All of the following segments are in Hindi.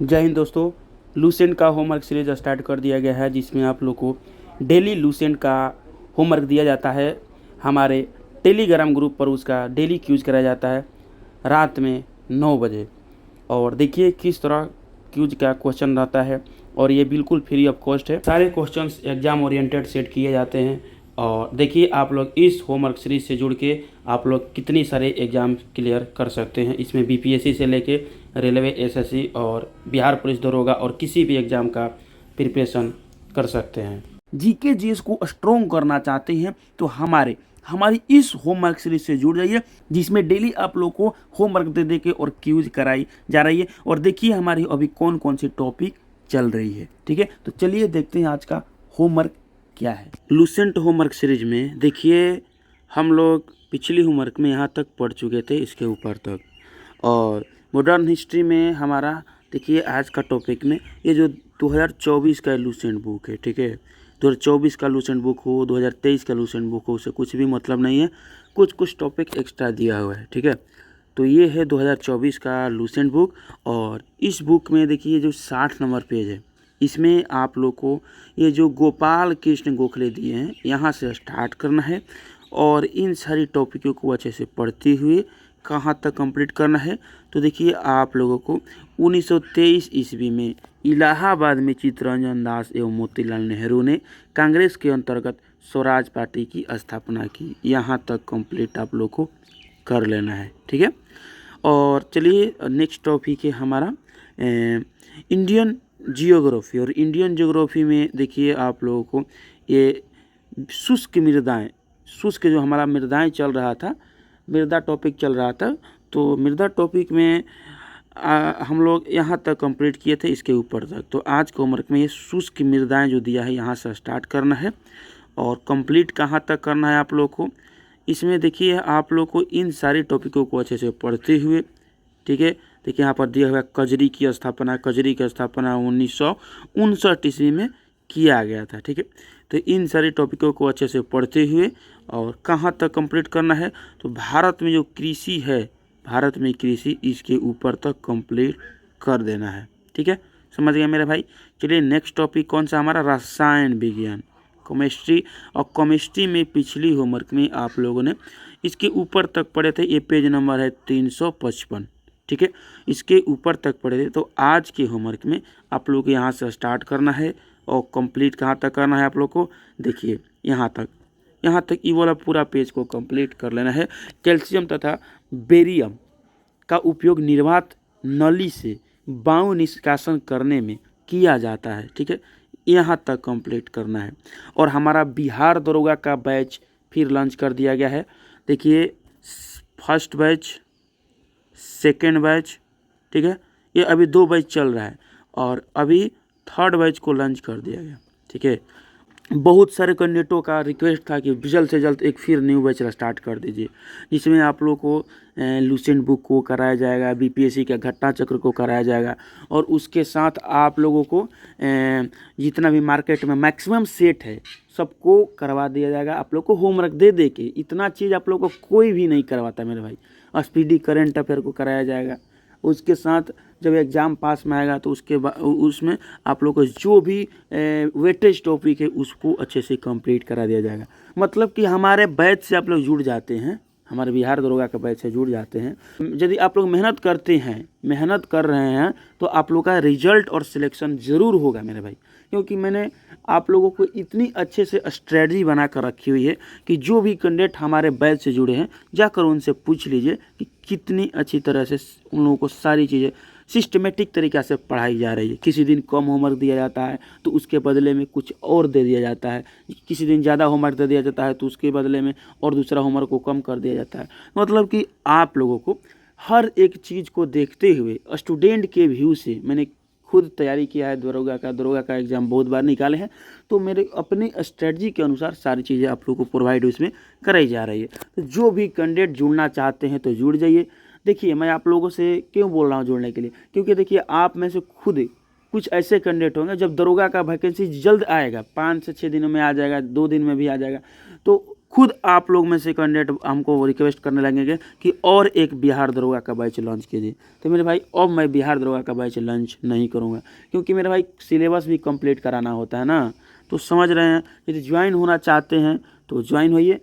जय हिंद दोस्तों। लूसेंट का होमवर्क सीरीज स्टार्ट कर दिया गया है, जिसमें आप लोग को डेली लूसेंट का होमवर्क दिया जाता है। हमारे टेलीग्राम ग्रुप पर उसका डेली क्यूज कराया जाता है रात में 9 बजे। और देखिए किस तरह क्यूज का क्वेश्चन रहता है, और ये बिल्कुल फ्री ऑफ कॉस्ट है। सारे क्वेश्चंस एग्जाम ओरिएंटेड सेट किए जाते हैं। और देखिए आप लोग इस होमवर्क सीरीज से जुड़ के आप लोग कितनी सारे एग्ज़ाम क्लियर कर सकते हैं। इसमें बीपीएससी से लेके रेलवे, एसएससी और बिहार पुलिस दरोगा और किसी भी एग्ज़ाम का प्रिपरेशन कर सकते हैं। जीके जीएस को स्ट्रॉन्ग करना चाहते हैं तो हमारी इस होमवर्क सीरीज से जुड़ जाइए, जिसमें डेली आप लोग को होमवर्क दे दे के और क्यूज कराई जा रही है। और देखिए हमारी अभी कौन कौन सी टॉपिक चल रही है। ठीक है, तो चलिए देखते हैं आज का होमवर्क क्या है। लूसेंट होमवर्क सीरीज में देखिए हम लोग पिछली होमवर्क में यहाँ तक पढ़ चुके थे, इसके ऊपर तक। और मॉडर्न हिस्ट्री में हमारा देखिए आज का टॉपिक में ये जो 2024 का लूसेंट बुक है, ठीक है, 2024 का लूसेंट बुक हो, 2023 का लूसेंट बुक हो, उससे कुछ भी मतलब नहीं है। कुछ कुछ टॉपिक एक्स्ट्रा दिया हुआ है, ठीक है। तो ये है 2024 का लूसेंट बुक। और इस बुक में देखिए जो 60 नंबर पेज है, इसमें आप लोग को ये जो गोपाल कृष्ण गोखले दिए हैं यहाँ से स्टार्ट करना है। और इन सारी टॉपिकों को अच्छे से पढ़ते हुए कहाँ तक कंप्लीट करना है। तो देखिए आप लोगों को 1923 ईस्वी में इलाहाबाद में चित्तरंजन दास एवं मोतीलाल नेहरू ने कांग्रेस के अंतर्गत स्वराज पार्टी की स्थापना की। यहाँ तक कंप्लीट आप लोग को कर लेना है, ठीक है। और चलिए नेक्स्ट टॉपिक है हमारा इंडियन जियोग्राफी। और इंडियन जियोग्राफी में देखिए आप लोगों को ये शुष्क जो हमारा मृदाएं चल रहा था, मृदा टॉपिक चल रहा था, तो मृदा टॉपिक में हम लोग यहाँ तक कंप्लीट किए थे, इसके ऊपर तक। तो आज के होमवर्क में ये शुष्क मृदाएं जो दिया है यहाँ से स्टार्ट करना है और कंप्लीट कहाँ तक करना है आप लोग को। इसमें देखिए आप लोग को इन सारी टॉपिकों को अच्छे से पढ़ते हुए, ठीक है। देखिए यहाँ पर दिया हुआ कजरी की स्थापना 1959 ईस्वी में किया गया था, ठीक है। तो इन सारी टॉपिकों को अच्छे से पढ़ते हुए और कहाँ तक कंप्लीट करना है, तो भारत में जो कृषि है, भारत में कृषि, इसके ऊपर तक कंप्लीट कर देना है, ठीक है। समझ गया मेरे भाई। चलिए नेक्स्ट टॉपिक कौन सा हमारा, रसायन विज्ञान, केमिस्ट्री। और केमिस्ट्री में पिछली होमवर्क में आप लोगों ने इसके ऊपर तक पढ़े थे, ये पेज नंबर है 355, ठीक है, इसके ऊपर तक पढ़े थे। तो आज के होमवर्क में आप लोग को यहाँ से स्टार्ट करना है और कंप्लीट कहाँ तक करना है आप लोग को, देखिए यहाँ तक ये वाला पूरा पेज को कंप्लीट कर लेना है। कैल्शियम तथा बेरियम का उपयोग निर्वात नली से वायु निष्कासन करने में किया जाता है, ठीक है, यहाँ तक कंप्लीट करना है। और हमारा बिहार दरोगा का बैच फिर लॉन्च कर दिया गया है। देखिए फर्स्ट बैच, सेकेंड बैच, ठीक है, ये अभी 2 बैच चल रहा है और अभी थर्ड बैच को लॉन्च कर दिया गया, ठीक है। बहुत सारे कैंडिडेटों का रिक्वेस्ट था कि जल्द से जल्द एक फिर न्यू बैच स्टार्ट कर दीजिए, जिसमें आप लोग को लूसेंट बुक को कराया जाएगा, बीपीएससी का घटना चक्र को कराया जाएगा, और उसके साथ आप लोगों को जितना भी मार्केट में मैक्सिमम सेट है सबको करवा दिया जाएगा। आप लोग को होमवर्क दे दे के इतना चीज़ आप लोग को कोई भी नहीं करवाता मेरे भाई। स्पीडी करंट अफेयर को कराया जाएगा, उसके साथ जब एग्ज़ाम पास में आएगा तो उसमें आप लोग को जो भी वेटेज टॉपिक है उसको अच्छे से कंप्लीट करा दिया जाएगा। मतलब कि हमारे बैच से आप लोग जुड़ जाते हैं, हमारे बिहार दरोगा के बैच से जुड़ जाते हैं। यदि आप लोग मेहनत कर रहे हैं तो आप लोग का रिजल्ट और सिलेक्शन ज़रूर होगा मेरे भाई। क्योंकि मैंने आप लोगों को इतनी अच्छे से स्ट्रेटजी बना कर रखी हुई है कि जो भी कैंडिडेट हमारे बैच से जुड़े हैं जाकर उनसे पूछ लीजिए कि कितनी अच्छी तरह से उन लोगों को सारी चीज़ें सिस्टमेटिक तरीक़ा से पढ़ाई जा रही है। किसी दिन कम होमवर्क दिया जाता है तो उसके बदले में कुछ और दे दिया जाता है, किसी दिन ज़्यादा होमवर्क दे दिया जाता है तो उसके बदले में और दूसरा होमवर्क को कम कर दिया जाता है। मतलब कि आप लोगों को हर एक चीज़ को देखते हुए स्टूडेंट के व्यू से, मैंने खुद तैयारी किया है दरोगा का एग्ज़ाम बहुत बार निकाले हैं, तो मेरे अपनी स्ट्रेटजी के अनुसार सारी चीज़ें आप लोगों को प्रोवाइड उसमें कराई जा रही है। तो जो भी कैंडिडेट जुड़ना चाहते हैं तो जुड़ जाइए। देखिए मैं आप लोगों से क्यों बोल रहा हूँ जुड़ने के लिए, क्योंकि देखिए आप में से खुद कुछ ऐसे कैंडिडेट होंगे जब दरोगा का वैकेंसी जल्द आएगा, 5 से 6 दिनों में आ जाएगा, 2 दिन में भी आ जाएगा, तो खुद आप लोग में से कैंडिडेट हमको रिक्वेस्ट करने लगेंगे कि और एक बिहार दरोगा का बैच लॉन्च कीजिए। तो मेरे भाई अब मैं बिहार दरोगा का बैच लॉन्च नहीं करूँगा, क्योंकि मेरे भाई सिलेबस भी कंप्लीट कराना होता है ना। तो समझ रहे हैं, यदि ज्वाइन होना चाहते हैं तो ज्वाइन होइए।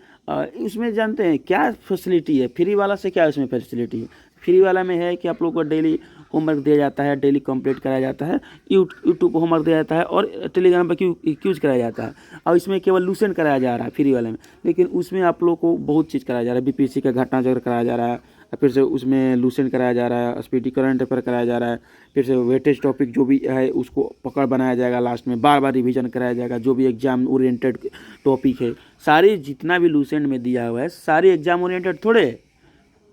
इसमें जानते हैं क्या फैसिलिटी है, फ्री वाला से क्या इसमें फैसिलिटी है। फ्री वाला में है कि आप लोग को डेली होमवर्क दिया जाता है, डेली कंप्लीट कराया जाता है, यूट्यूब पर होमवर्क दिया जाता है और टेलीग्राम पर क्यूज कराया जाता है। और इसमें केवल लूसेंट कराया जा रहा है फ्री वाले में, लेकिन उसमें आप लोग को बहुत चीज़ कराया जा रहा है। बीपीएससी का घटना चक्र कराया जा रहा है, फिर से उसमें लूसेंट कराया जा रहा है, स्पीडी करंट अफेयर कराया जा रहा है, फिर से वेटेज टॉपिक जो भी है उसको पकड़ बनाया जाएगा, लास्ट में बार बार रिवीजन कराया जाएगा। जो भी एग्जाम ओरिएंटेड टॉपिक है, सारे जितना भी लूसेंट में दिया हुआ है सारे एग्जाम ओरिएंटेड थोड़े है।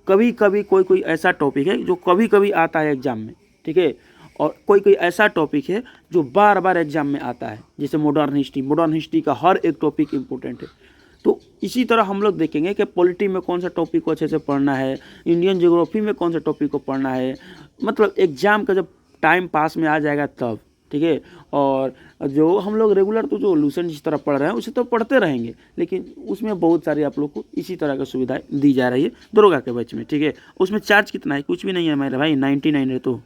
कभी कभी कोई ऐसा टॉपिक है जो कभी कभी आता है एग्जाम में, ठीक है, और कोई ऐसा टॉपिक है जो बार बार एग्जाम में आता है, जैसे मॉडर्न हिस्ट्री का हर एक टॉपिक इम्पोर्टेंट है। तो इसी तरह हम लोग देखेंगे कि पॉलिटी में कौन सा टॉपिक को अच्छे से पढ़ना है, इंडियन ज्योग्राफी में कौन सा टॉपिक को पढ़ना है, मतलब एग्जाम का जब टाइम पास में आ जाएगा तब, ठीक है। और जो हम लोग रेगुलर तो जो लूसेंट जिस तरह पढ़ रहे हैं उसे तो पढ़ते रहेंगे, लेकिन उसमें बहुत सारी आप लोग को इसी तरह की सुविधाएं दी जा रही है दरोगा के बैच में, ठीक है। उसमें चार्ज कितना है, कुछ भी नहीं है मेरे भाई, 99 है। तो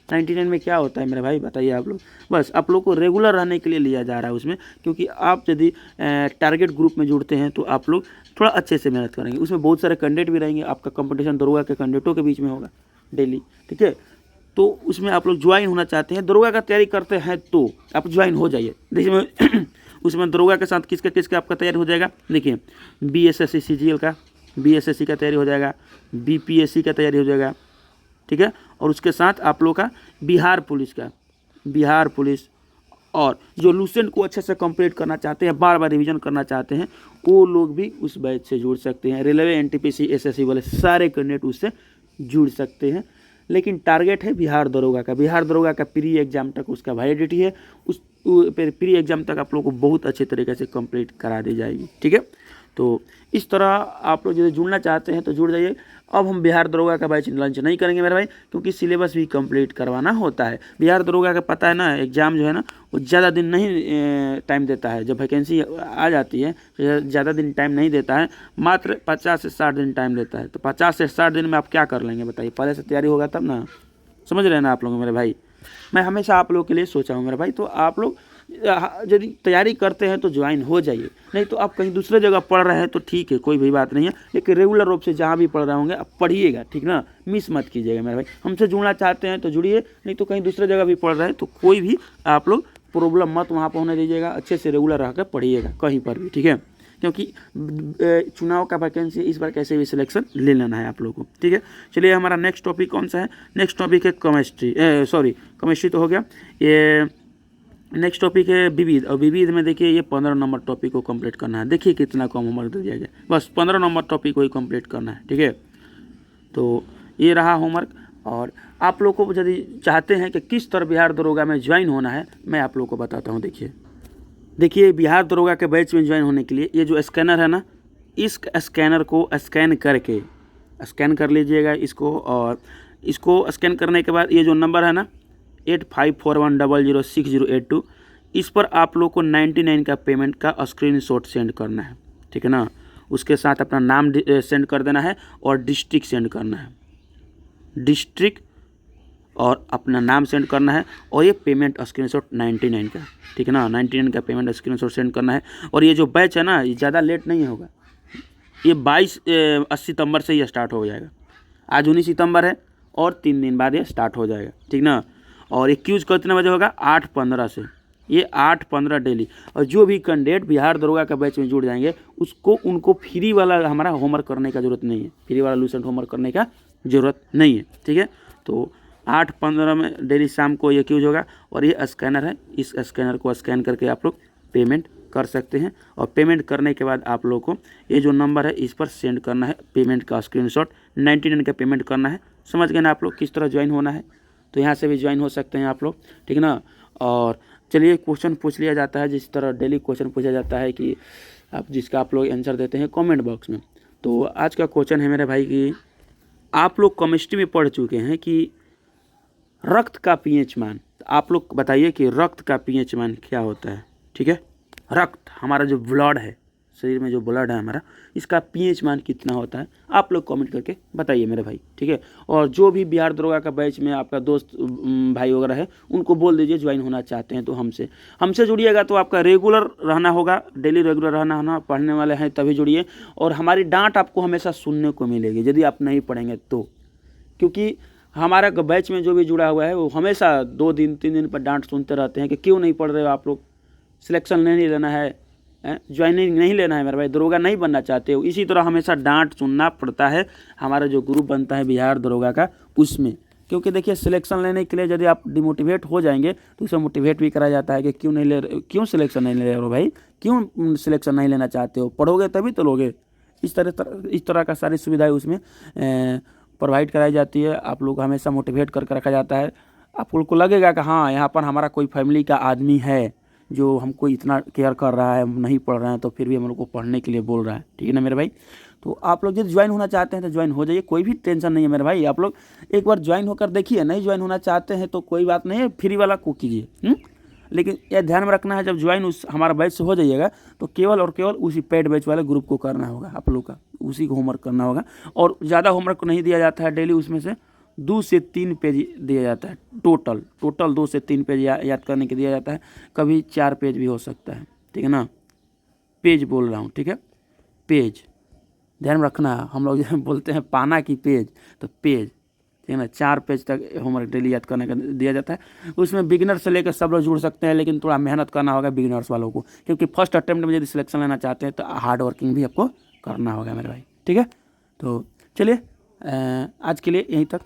99 में क्या होता है मेरे भाई बताइए आप लोग। बस आप लोग को रेगुलर रहने के लिए लिया जा रहा है उसमें, क्योंकि आप यदि टारगेट ग्रुप में जुड़ते हैं तो आप लोग थोड़ा अच्छे से मेहनत करेंगे। उसमें बहुत सारे कैंडिडेट भी रहेंगे, आपका कंपटीशन दरोगा के कैंडिडेटों के बीच में होगा डेली, ठीक है। तो उसमें आप लोग ज्वाइन होना चाहते हैं, दरोगा का तैयारी करते हैं तो आप ज्वाइन हो जाइए। देखिए उसमें दरोगा के साथ किसका आपका तैयारी हो जाएगा। देखिए BSSC CGL का, BSSC का तैयारी हो जाएगा, BPSC का तैयारी हो जाएगा, ठीक है। और उसके साथ आप लोग का बिहार पुलिस और जो लूसेंट को अच्छे से कंप्लीट करना चाहते हैं, बार बार रिवीजन करना चाहते हैं, वो लोग भी उस बैच से जुड़ सकते हैं। रेलवे NTPC SSC वाले सारे कैंडिडेट उससे जुड़ सकते हैं। लेकिन टारगेट है बिहार दरोगा का प्री एग्जाम तक उसका वैलिडिटी है। उस प्री एग्जाम तक आप लोग को बहुत अच्छे तरीके से कंप्लीट करा दी जाएगी, ठीक है। तो इस तरह आप लोग यदि जुड़ना चाहते हैं तो जुड़ जाइए। अब हम बिहार दरोगा का बैच लॉन्च नहीं करेंगे मेरे भाई, क्योंकि सिलेबस भी कंप्लीट करवाना होता है। बिहार दरोगा का पता है ना, एग्ज़ाम जो है ना वो ज़्यादा दिन नहीं टाइम देता है। जब वैकेंसी आ जाती है तो ज़्यादा दिन टाइम नहीं देता है, मात्र 50 से 60 दिन टाइम देता है। तो 50 से 60 दिन में आप क्या कर लेंगे बताइए, पहले से तैयारी होगा तब ना। समझ रहे हैं ना आप लोग मेरे भाई, मैं हमेशा आप लोग के लिए सोचा हूँ मेरे भाई। तो आप लोग यदि तैयारी करते हैं तो ज्वाइन हो जाइए, नहीं तो आप कहीं दूसरे जगह पढ़ रहे हैं तो ठीक है, कोई भी बात नहीं है, लेकिन रेगुलर रूप से जहाँ भी पढ़ रहे होंगे आप पढ़िएगा, ठीक ना, मिस मत कीजिएगा मेरे भाई। हमसे जुड़ना चाहते हैं तो जुड़िए, नहीं तो कहीं दूसरे जगह भी पढ़ रहे हैं तो कोई भी आप लोग प्रॉब्लम मत वहाँ पर होने दीजिएगा। अच्छे से रेगुलर रह कर पढ़िएगा कहीं पर भी, ठीक है, क्योंकि चुनाव का वैकेंसी इस बार कैसे भी सिलेक्शन ले लेना है आप लोगों को, ठीक है। चलिए हमारा नेक्स्ट टॉपिक कौन सा है, नेक्स्ट टॉपिक है केमिस्ट्री तो हो गया। ये नेक्स्ट टॉपिक है विविध, और विविध में देखिए ये 15 नंबर टॉपिक को कंप्लीट करना है। देखिए कितना कम होमवर्क दे दिया गया, बस 15 नंबर टॉपिक को ही कंप्लीट करना है, ठीक है। तो ये रहा होमवर्क। और आप लोग को यदि चाहते हैं कि किस तरह बिहार दरोगा में ज्वाइन होना है, मैं आप लोग को बताता हूँ। देखिए बिहार दरोगा के बैच में ज्वाइन होने के लिए ये जो स्कैनर है ना, इस स्कैनर को स्कैन करके स्कैन कर लीजिएगा इसको, और इसको स्कैन करने के बाद ये जो नंबर है ना 8541006082, इस पर आप लोग को 99 का पेमेंट का स्क्रीनशॉट सेंड करना है, ठीक है ना। उसके साथ अपना नाम सेंड कर देना है और डिस्ट्रिक्ट सेंड करना है, डिस्ट्रिक्ट और अपना नाम सेंड करना है, और ये पेमेंट स्क्रीनशॉट 99 का, ठीक है ना, 99 का पेमेंट स्क्रीनशॉट सेंड करना है। और ये जो बैच है ना ये ज़्यादा लेट नहीं होगा, ये 22 सितंबर से ही स्टार्ट हो जाएगा। आज 19 सितंबर है और 3 दिन बाद ये स्टार्ट हो जाएगा, ठीक ना। और ये क्यूज कितने बजे होगा, 8:15 से, ये 8:15 डेली। और जो भी कैंडिडेट बिहार दरोगा का बैच में जुड़ जाएंगे उनको फ्री वाला हमारा होमवर्क करने का जरूरत नहीं है, फ्री वाला लूसेंट होमवर्क करने का जरूरत नहीं है, ठीक है। तो 8:15 में डेली शाम को ये क्यूज होगा। और ये स्कैनर है, इस स्कैनर को स्कैन करके आप लोग पेमेंट कर सकते हैं। और पेमेंट करने के बाद आप लोग को ये जो नंबर है इस पर सेंड करना है पेमेंट का स्क्रीनशॉट, 99 का पेमेंट करना है। समझ गए ना आप लोग किस तरह ज्वाइन होना है। तो यहाँ से भी ज्वाइन हो सकते हैं आप लोग, ठीक है ना। और चलिए क्वेश्चन पूछ लिया जाता है, जिस तरह डेली क्वेश्चन पूछा जाता है कि जिसका आप लोग आंसर देते हैं कमेंट बॉक्स में। तो आज का क्वेश्चन है मेरे भाई कि आप लोग केमिस्ट्री में पढ़ चुके हैं कि रक्त का पीएच मान, तो आप लोग बताइए कि रक्त का पीएच मान क्या होता है, ठीक है। रक्त हमारा जो ब्लड है, शरीर में जो ब्लड है हमारा, इसका पीएच मान कितना होता है, आप लोग कमेंट करके बताइए मेरे भाई, ठीक है। और जो भी बिहार दरोगा का बैच में आपका दोस्त भाई वगैरह है, उनको बोल दीजिए ज्वाइन होना चाहते हैं तो हमसे जुड़िएगा। तो आपका रेगुलर रहना होगा, डेली रेगुलर रहना, पढ़ने वाले हैं तभी जुड़िए। और हमारी डांट आपको हमेशा सुनने को मिलेगी यदि आप नहीं पढ़ेंगे तो, क्योंकि हमारा बैच में जो भी जुड़ा हुआ है वो हमेशा 2 दिन 3 दिन पर डांट सुनते रहते हैं कि क्यों नहीं पढ़ रहे हो आप लोग, सिलेक्शन नहीं लेना है, ज्वाइनिंग नहीं लेना है मेरे भाई, दरोगा नहीं बनना चाहते हो। इसी तरह हमेशा डांट सुनना पड़ता है हमारा जो ग्रुप बनता है बिहार दरोगा का, उसमें। क्योंकि देखिए सिलेक्शन लेने के लिए यदि आप डिमोटिवेट हो जाएंगे तो उसे मोटिवेट भी कराया जाता है कि क्यों सिलेक्शन नहीं ले रहे हो भाई, क्यों सिलेक्शन नहीं लेना चाहते हो, पढ़ोगे तभी तो लोगे। इस तरह का सारी सुविधाएं उसमें प्रोवाइड कराई जाती है। आप लोग हमेशा मोटिवेट करके रखा जाता है। आप लोग को लगेगा कि हाँ यहाँ पर हमारा कोई फैमिली का आदमी है जो हमको इतना केयर कर रहा है, हम नहीं पढ़ रहे हैं तो फिर भी हम लोग को पढ़ने के लिए बोल रहा है, ठीक है ना मेरे भाई। तो आप लोग यदि ज्वाइन होना चाहते हैं तो ज्वाइन हो जाइए, कोई भी टेंशन नहीं है मेरे भाई। आप लोग एक बार ज्वाइन होकर देखिए, नहीं ज्वाइन होना चाहते हैं तो कोई बात नहीं है, फ्री वाला को कीजिए। लेकिन यह ध्यान में रखना है, जब ज्वाइन उस हमारा बैच से हो जाइएगा तो केवल और केवल उसी पेड बैच वाले ग्रुप को करना होगा, आप लोग का उसी को होमवर्क करना होगा। और ज़्यादा होमवर्क नहीं दिया जाता है, डेली उसमें से 2 से 3 पेज दिया जाता है, टोटल 2 से 3 पेज याद करने के दिया जाता है, कभी 4 पेज भी हो सकता है, ठीक है ना। पेज बोल रहा हूँ, ठीक है, पेज ध्यान रखना। हम लोग बोलते हैं पाना की पेज, तो पेज, ठीक है ना। 4 पेज तक होमवर्क डेली याद करने का दिया जाता है। उसमें बिगिनर से लेकर सब लोग जुड़ सकते हैं, लेकिन थोड़ा मेहनत करना होगा बिगिनर्स वालों को, क्योंकि फर्स्ट अटेम्प्ट में यदि सिलेक्शन लेना चाहते हैं तो हार्ड वर्किंग भी आपको करना होगा मेरे भाई, ठीक है। तो चलिए आज के लिए यहीं तक।